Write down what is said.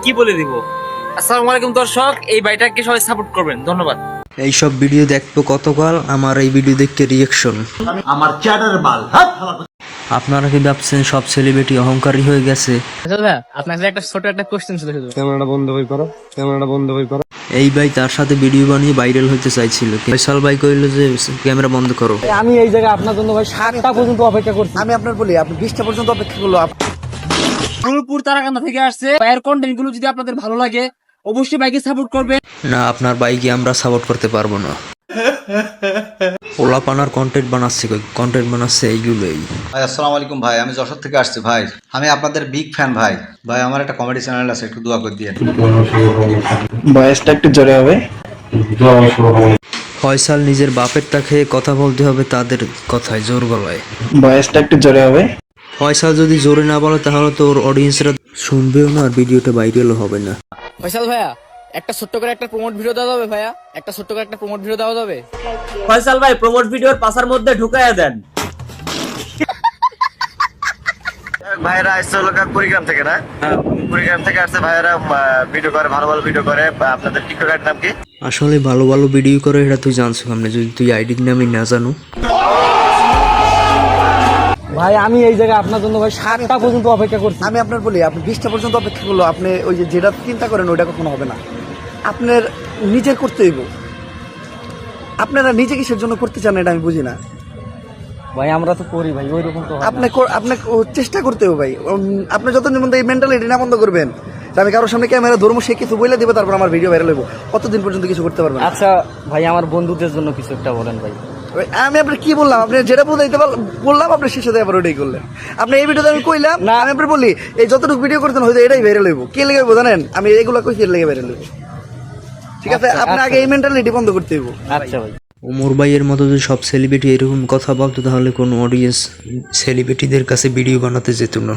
কি বলে দিব। আসসালামু আলাইকুম দর্শক, এই ভাইটাকে সবাই সাপোর্ট করবেন, ধন্যবাদ। এইসব ভিডিও দেখবো কতকাল, আমার এই ভিডিও দেখতে রিয়াকশন আমার চ্যাটার বাল। আপনারা কি ভাবছেন সব সেলিব্রিটি অহংকারী হয়ে গেছে? আপনার কাছে একটা ছোট একটা কোশ্চেন ছিল শুধু। ক্যামেরাটা বন্ধ হয়ে করো, ক্যামেরাটা বন্ধ হয়ে করো। এই ভাই তার সাথে ভিডিও বানিয়ে ভাইরাল হতে চাইছিল, ফয়সাল ভাই কইলো যে ক্যামেরা বন্ধ করো। আমি এই জায়গায় আপনার জন্য ভাই 7টা পর্যন্ত অপেক্ষা করছি। আমি আপনার বলি, আপনি 20টা পর্যন্ত অপেক্ষা করলো। রুলপুর তারাকান্দা থেকে আসছে। ভাইয়ের কন্টেন্ট গুলো যদি আপনাদের ভালো লাগে অবশ্যই ভাইকে সাপোর্ট করবেন। না, আপনার ভাইকে আমরা সাপোর্ট করতে পারবো না। ওলাপানার কন্টেন্ট বানাচ্ছে, কন্টেন্ট বানাচ্ছে এইগুলোই। ভাই আসসালামু আলাইকুম ভাই, আমি যশোর থেকে আসছি ভাই। আমি আপনাদের বিগ ফ্যান ভাই। ভাই আমার একটা কমেডি চ্যানেল আছে, একটু দোয়া করে দিয়ে। বয়সটা একটু জোরে হবে। ফয়সাল নিজের বাপের টাকে কথা বলতে হবে তাদের কথায় জোর গলায়। বয়সটা একটু জোরে হবে। ফয়সাল যদি জোরে না বলে তাহলে তো ওর অডিয়েন্সরা শুনবেও না আর ভিডিওটা ভাইরালও হবে না। ফয়সাল ভাইয়া, একটা ছোট্ট করে একটা প্রমোট ভিডিও দেওয়া যাবে ভাইয়া? একটা ছোট্ট করে একটা প্রমোট ভিডিও দেওয়া যাবে? ফয়সাল ভাই প্রমোট ভিডিওর পাশার মধ্যে ঢুকাইয়া দেন। ভাইরা আসছে হলো কুড়িগ্রাম থেকে, না? কুড়িগ্রাম থেকে আসছে ভাইরা, ভিডিও করে, ভালো ভালো ভিডিও করে। আপনাদের টিকটকের নাম কি? আসলে ভালো ভালো ভিডিও করে এটা তুই জানছো কেমনে যদি তুই আইডির নামই না জানো? ভাই আমি এই জায়গায় আপনার জন্য ভাই 7টা পর্যন্ত অপেক্ষা করছি। আমি আপনার বলি, আপনি 20টা পর্যন্ত অপেক্ষা করলো। আপনি ওই যে যেটা চিন্তা করেন ওইটা কখনো হবে না। আপনার নিজের করতে হইব। আপনারা নিজে কিসের জন্য করতে চান এটা আমি বুঝি না। ভাই আমরা তো করি ভাই, ওই রকম তো হয় না। আপনাকে চেষ্টা করতে হবে ভাই। আপনি যতদিন পর্যন্ত এই মেন্টালিটি না বন্ধ করবেন, তা আমি কারোর সামনে ক্যামেরা ধর্ম সে কিছু বলে দেবে, তারপর আমার ভিডিও ভাইরাল হইব, কতদিন পর্যন্ত কিছু করতে পারবেন না। আচ্ছা ভাই, আমার বন্ধুদের জন্য কিছু একটা বলেন ভাই। আমি আপনার কি বললাম, আপনি যেটা বুঝাইতে বললাম আপনি শেষে আবার ওটাই করলেন। আপনি এই ভিডিওতে আমি কইলাম না, আমি আপনার বলি এই যতটুকু ভিডিও করতেন হয়তো এটাই ভাইরাল হইব। কে লেগে হইব জানেন? আমি এগুলো কইছি এর লেগে ভাইরাল হইব। ঠিক আছে, আপনি আগে এই মেন্টালিটি বন্ধ করতে হইব। আচ্ছা ভাই। ওমর ভাইয়ের মতো যদি সব সেলিব্রিটি এরকম কথা বলতো তাহলে কোনো অডিয়েন্স সেলিব্রিটিদের কাছে ভিডিও বানাতে যেত না।